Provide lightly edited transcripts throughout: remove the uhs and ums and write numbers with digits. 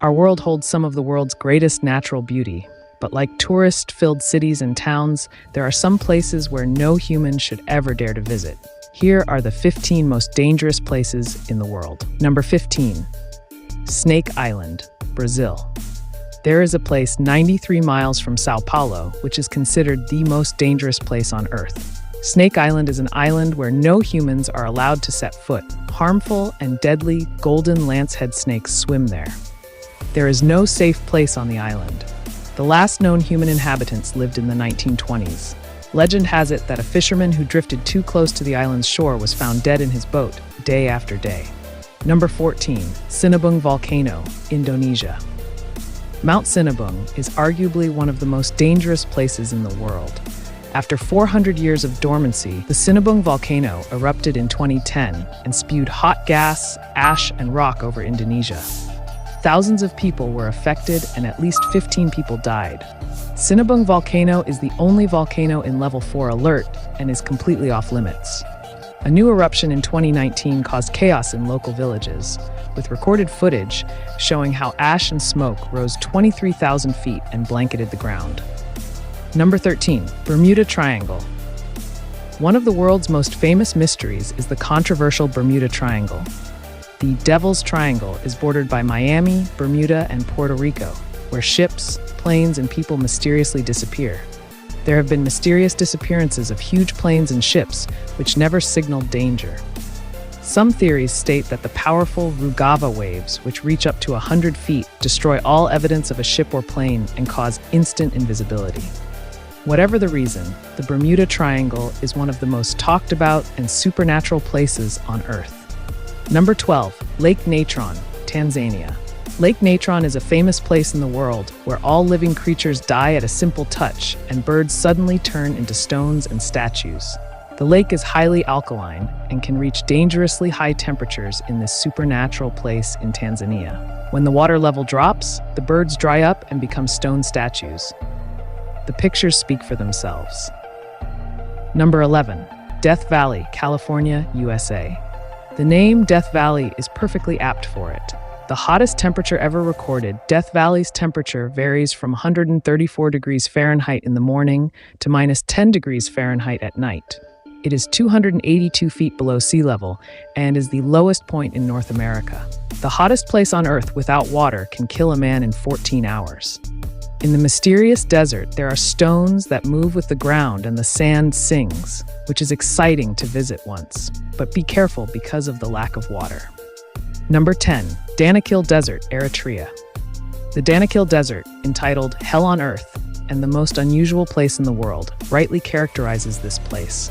Our world holds some of the world's greatest natural beauty, but like tourist-filled cities and towns, there are some places where no human should ever dare to visit. Here are the 15 most dangerous places in the world. Number 15. Snake Island, Brazil. There is a place 93 miles from Sao Paulo, which is considered the most dangerous place on Earth. Snake Island is an island where no humans are allowed to set foot. Harmful and deadly golden lancehead snakes swim there. There is no safe place on the island. The last known human inhabitants lived in the 1920s. Legend has it that a fisherman who drifted too close to the island's shore was found dead in his boat, day after day. Number 14. Sinabung Volcano, Indonesia. Mount Sinabung is arguably one of the most dangerous places in the world. After 400 years of dormancy, the Sinabung volcano erupted in 2010 and spewed hot gas, ash, and rock over Indonesia. Thousands of people were affected and at least 15 people died. Sinabung volcano is the only volcano in level 4 alert and is completely off limits. A new eruption in 2019 caused chaos in local villages, with recorded footage showing how ash and smoke rose 23,000 feet and blanketed the ground. Number 13. Bermuda Triangle. One of the world's most famous mysteries is the controversial Bermuda Triangle. The Devil's Triangle is bordered by Miami, Bermuda, and Puerto Rico, where ships, planes, and people mysteriously disappear. There have been mysterious disappearances of huge planes and ships, which never signaled danger. Some theories state that the powerful Rugava waves, which reach up to 100 feet, destroy all evidence of a ship or plane and cause instant invisibility. Whatever the reason, the Bermuda Triangle is one of the most talked about and supernatural places on Earth. Number 12. Lake Natron, Tanzania. Lake Natron is a famous place in the world where all living creatures die at a simple touch and birds suddenly turn into stones and statues. The lake is highly alkaline and can reach dangerously high temperatures in this supernatural place in Tanzania. When the water level drops, the birds dry up and become stone statues. The pictures speak for themselves. Number 11. Death Valley, California, USA. The name Death Valley is perfectly apt for it. The hottest temperature ever recorded, Death Valley's temperature varies from 134 degrees Fahrenheit in the morning to minus 10 degrees Fahrenheit at night. It is 282 feet below sea level and is the lowest point in North America. The hottest place on Earth without water can kill a man in 14 hours. In the mysterious desert, there are stones that move with the ground and the sand sings, which is exciting to visit once. But be careful because of the lack of water. Number 10. Danakil Desert, Eritrea. The Danakil Desert, entitled Hell on Earth and the most unusual place in the world, rightly characterizes this place.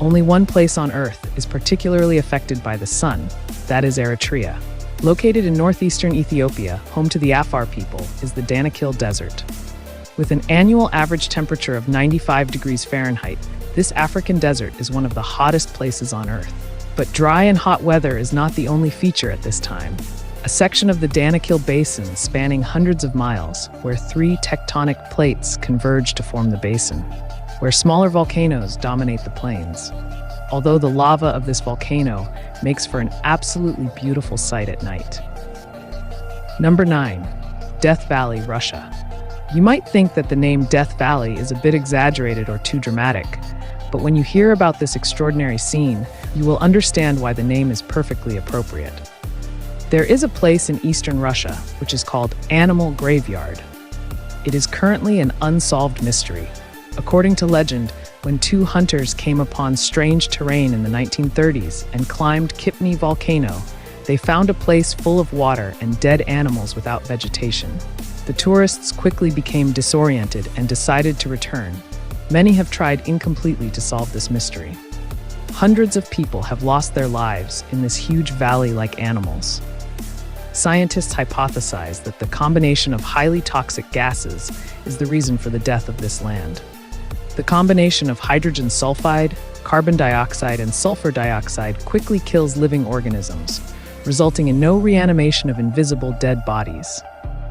Only one place on Earth is particularly affected by the sun, that is Eritrea. Located in northeastern Ethiopia, home to the Afar people, is the Danakil Desert. With an annual average temperature of 95 degrees Fahrenheit, this African desert is one of the hottest places on Earth. But dry and hot weather is not the only feature at this time. A section of the Danakil Basin spanning hundreds of miles, where 3 tectonic plates converge to form the basin, where smaller volcanoes dominate the plains. Although the lava of this volcano makes for an absolutely beautiful sight at night. Number 9. Death Valley, Russia. You might think that the name Death Valley is a bit exaggerated or too dramatic, but when you hear about this extraordinary scene, you will understand why the name is perfectly appropriate. There is a place in eastern Russia which is called Animal Graveyard. It is currently an unsolved mystery. According to legend, when 2 hunters came upon strange terrain in the 1930s and climbed Kipni Volcano, they found a place full of water and dead animals without vegetation. The tourists quickly became disoriented and decided to return. Many have tried incompletely to solve this mystery. Hundreds of people have lost their lives in this huge valley like animals. Scientists hypothesize that the combination of highly toxic gases is the reason for the death of this land. The combination of hydrogen sulfide, carbon dioxide, and sulfur dioxide quickly kills living organisms, resulting in no reanimation of invisible dead bodies.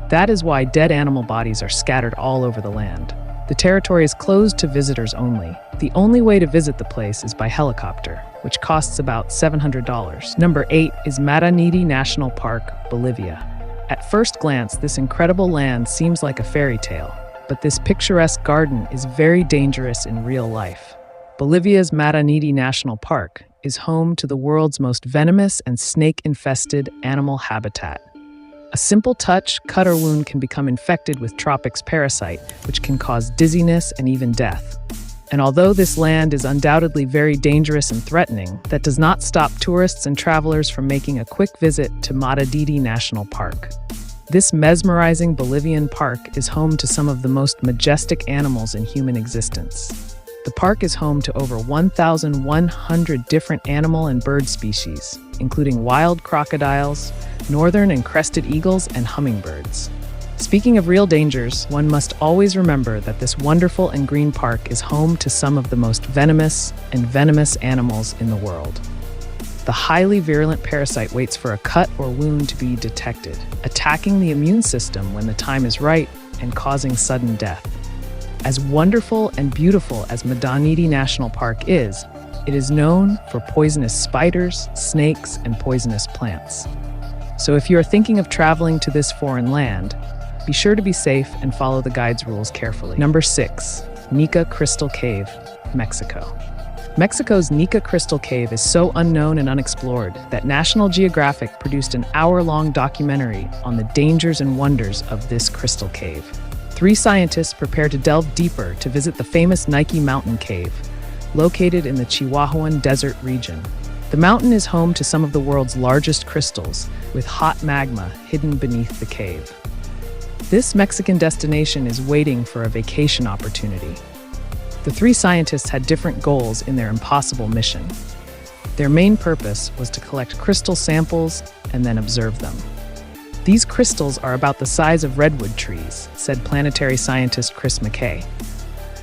That is why dead animal bodies are scattered all over the land. The territory is closed to visitors only. The only way to visit the place is by helicopter, which costs about $700. Number 8 is Maraniti National Park, Bolivia. At first glance, this incredible land seems like a fairy tale, but this picturesque garden is very dangerous in real life. Bolivia's Maraniti National Park is home to the world's most venomous and snake-infested animal habitat. A simple touch, cut, or wound can become infected with Tropics parasite, which can cause dizziness and even death. And although this land is undoubtedly very dangerous and threatening, that does not stop tourists and travelers from making a quick visit to Maraniti National Park. This mesmerizing Bolivian park is home to some of the most majestic animals in human existence. The park is home to over 1,100 different animal and bird species, including wild crocodiles, northern and crested eagles, and hummingbirds. Speaking of real dangers, one must always remember that this wonderful and green park is home to some of the most venomous animals in the world. The highly virulent parasite waits for a cut or wound to be detected, attacking the immune system when the time is right and causing sudden death. As wonderful and beautiful as Maraniti National Park is, it is known for poisonous spiders, snakes, and poisonous plants. So if you are thinking of traveling to this foreign land, be sure to be safe and follow the guide's rules carefully. Number 6. Nika Crystal Cave, Mexico. Mexico's Nika Crystal Cave is so unknown and unexplored that National Geographic produced an hour-long documentary on the dangers and wonders of this crystal cave. 3 scientists prepare to delve deeper to visit the famous Nike Mountain Cave, located in the Chihuahuan Desert region. The mountain is home to some of the world's largest crystals, with hot magma hidden beneath the cave. This Mexican destination is waiting for a vacation opportunity. The 3 scientists had different goals in their impossible mission. Their main purpose was to collect crystal samples and then observe them. These crystals are about the size of redwood trees, said planetary scientist Chris McKay.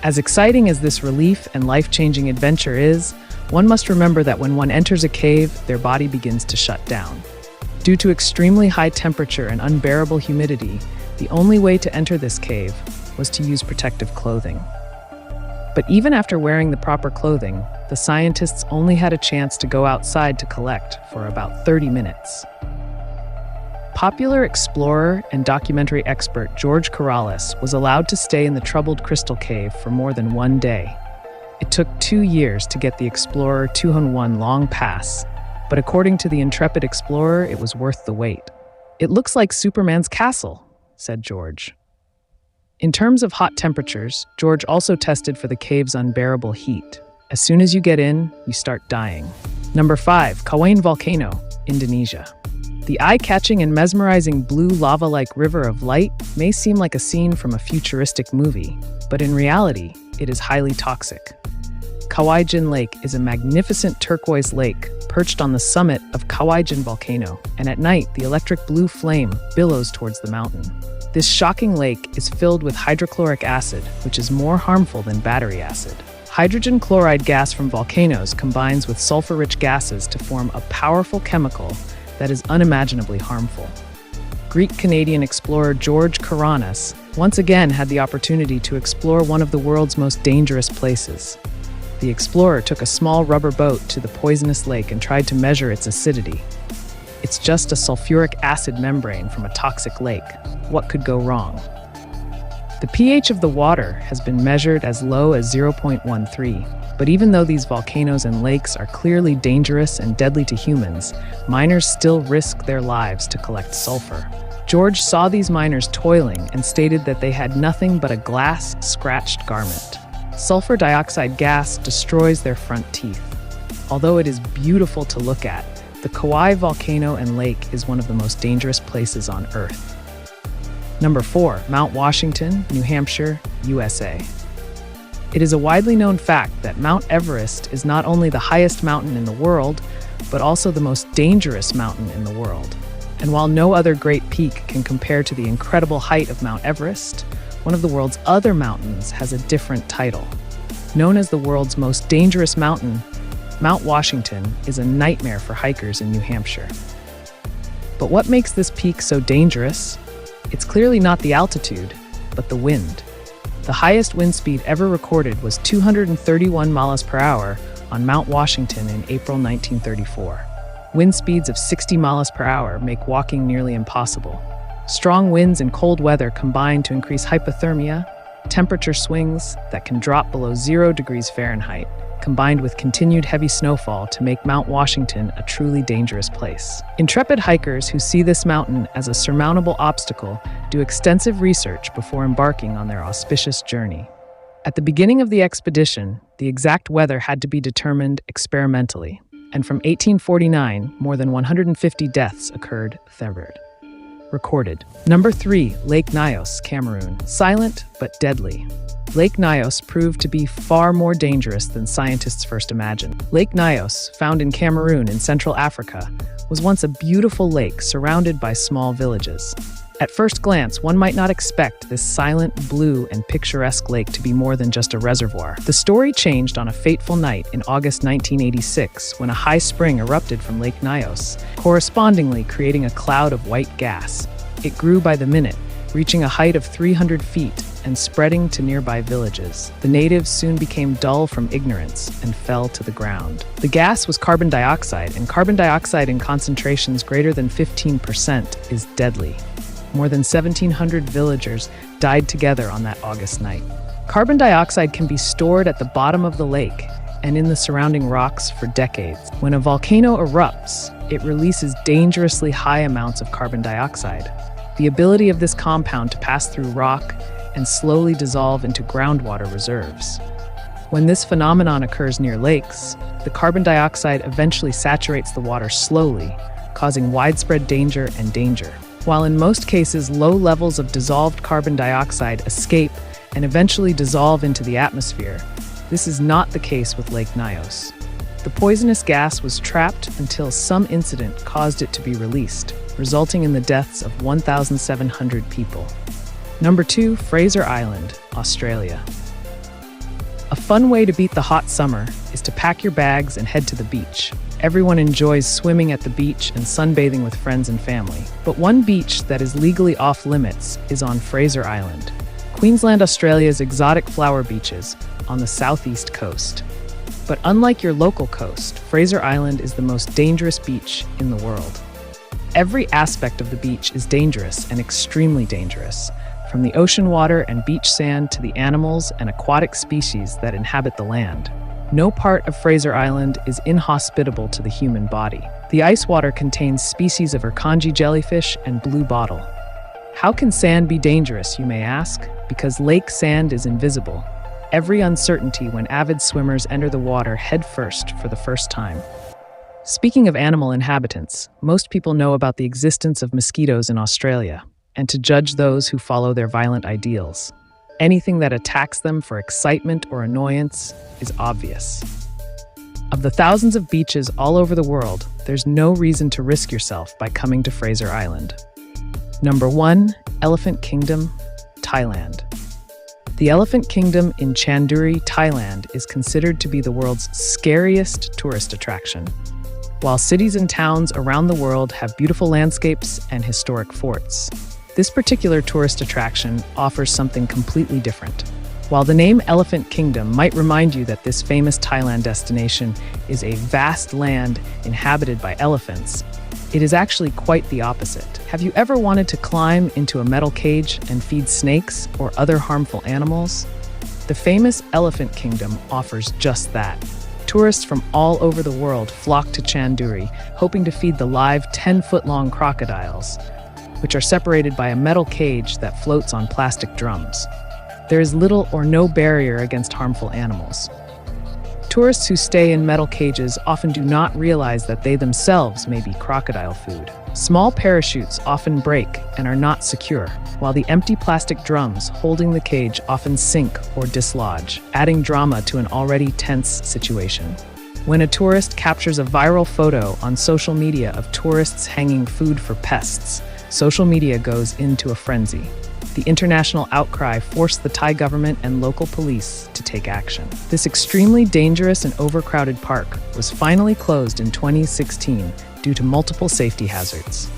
As exciting as this relief and life-changing adventure is, one must remember that when one enters a cave, their body begins to shut down. Due to extremely high temperature and unbearable humidity, the only way to enter this cave was to use protective clothing. But even after wearing the proper clothing, the scientists only had a chance to go outside to collect for about 30 minutes. Popular explorer and documentary expert George Corrales was allowed to stay in the troubled crystal cave for more than 1 day. It took 2 years to get the Explorer 201 long pass, but according to the intrepid explorer, it was worth the wait. "It looks like Superman's castle," said George. In terms of hot temperatures, George also tested for the cave's unbearable heat. As soon as you get in, you start dying. Number 5. Kawain Volcano, Indonesia. The eye-catching and mesmerizing blue lava-like river of light may seem like a scene from a futuristic movie, but in reality, it is highly toxic. Kawaijin Lake is a magnificent turquoise lake perched on the summit of Kawaijin Volcano, and at night, the electric blue flame billows towards the mountain. This shocking lake is filled with hydrochloric acid, which is more harmful than battery acid. Hydrogen chloride gas from volcanoes combines with sulfur-rich gases to form a powerful chemical that is unimaginably harmful. Greek-Canadian explorer George Corrales once again had the opportunity to explore one of the world's most dangerous places. The explorer took a small rubber boat to the poisonous lake and tried to measure its acidity. It's just a sulfuric acid membrane from a toxic lake. What could go wrong? The pH of the water has been measured as low as 0.13, but even though these volcanoes and lakes are clearly dangerous and deadly to humans, miners still risk their lives to collect sulfur. George saw these miners toiling and stated that they had nothing but a glass-scratched garment. Sulfur dioxide gas destroys their front teeth. Although it is beautiful to look at, the Kauai volcano and lake is one of the most dangerous places on Earth. Number 4. Mount Washington, New Hampshire, USA. It is a widely known fact that Mount Everest is not only the highest mountain in the world, but also the most dangerous mountain in the world. And while no other great peak can compare to the incredible height of Mount Everest, one of the world's other mountains has a different title. Known as the world's most dangerous mountain, Mount Washington is a nightmare for hikers in New Hampshire. But what makes this peak so dangerous? It's clearly not the altitude, but the wind. The highest wind speed ever recorded was 231 miles per hour on Mount Washington in April 1934. Wind speeds of 60 miles per hour make walking nearly impossible. Strong winds and cold weather combine to increase hypothermia, temperature swings that can drop below 0 degrees Fahrenheit, combined with continued heavy snowfall to make Mount Washington a truly dangerous place. Intrepid hikers who see this mountain as a surmountable obstacle do extensive research before embarking on their auspicious journey. At the beginning of the expedition, the exact weather had to be determined experimentally, and from 1849, more than 150 deaths occurred recorded. Number 3, Lake Nyos, Cameroon. Silent but deadly. Lake Nyos proved to be far more dangerous than scientists first imagined. Lake Nyos, found in Cameroon in Central Africa, was once a beautiful lake surrounded by small villages. At first glance, one might not expect this silent, blue, and picturesque lake to be more than just a reservoir. The story changed on a fateful night in August 1986 when a high spring erupted from Lake Nyos, correspondingly creating a cloud of white gas. It grew by the minute, reaching a height of 300 feet and spreading to nearby villages. The natives soon became dull from ignorance and fell to the ground. The gas was carbon dioxide, and carbon dioxide in concentrations greater than 15% is deadly. More than 1,700 villagers died together on that August night. Carbon dioxide can be stored at the bottom of the lake and in the surrounding rocks for decades. When a volcano erupts, it releases dangerously high amounts of carbon dioxide. The ability of this compound to pass through rock and slowly dissolve into groundwater reserves. When this phenomenon occurs near lakes, the carbon dioxide eventually saturates the water slowly, causing widespread danger. While in most cases low levels of dissolved carbon dioxide escape and eventually dissolve into the atmosphere, this is not the case with Lake Nyos. The poisonous gas was trapped until some incident caused it to be released, resulting in the deaths of 1,700 people. Number 2, Fraser Island, Australia. A fun way to beat the hot summer is to pack your bags and head to the beach. Everyone enjoys swimming at the beach and sunbathing with friends and family. But one beach that is legally off limits is on Fraser Island, Queensland, Australia's exotic flower beaches on the southeast coast. But unlike your local coast, Fraser Island is the most dangerous beach in the world. Every aspect of the beach is dangerous and extremely dangerous, from the ocean water and beach sand to the animals and aquatic species that inhabit the land. No part of Fraser Island is inhospitable to the human body. The ice water contains species of Urkonji jellyfish and blue bottle. How can sand be dangerous, you may ask? Because lake sand is invisible. Every uncertainty when avid swimmers enter the water headfirst for the first time. Speaking of animal inhabitants, most people know about the existence of mosquitoes in Australia, and to judge those who follow their violent ideals. Anything that attacks them for excitement or annoyance is obvious. Of the thousands of beaches all over the world, there's no reason to risk yourself by coming to Fraser Island. Number 1, Elephant Kingdom, Thailand. The Elephant Kingdom in Chanduri, Thailand is considered to be the world's scariest tourist attraction. While cities and towns around the world have beautiful landscapes and historic forts, this particular tourist attraction offers something completely different. While the name Elephant Kingdom might remind you that this famous Thailand destination is a vast land inhabited by elephants, it is actually quite the opposite. Have you ever wanted to climb into a metal cage and feed snakes or other harmful animals? The famous Elephant Kingdom offers just that. Tourists from all over the world flock to Chanduri, hoping to feed the live 10-foot-long crocodiles, which are separated by a metal cage that floats on plastic drums. There is little or no barrier against harmful animals. Tourists who stay in metal cages often do not realize that they themselves may be crocodile food. Small parachutes often break and are not secure, while the empty plastic drums holding the cage often sink or dislodge, adding drama to an already tense situation. When a tourist captures a viral photo on social media of tourists hanging food for pests, social media goes into a frenzy. The international outcry forced the Thai government and local police to take action. This extremely dangerous and overcrowded park was finally closed in 2016 due to multiple safety hazards.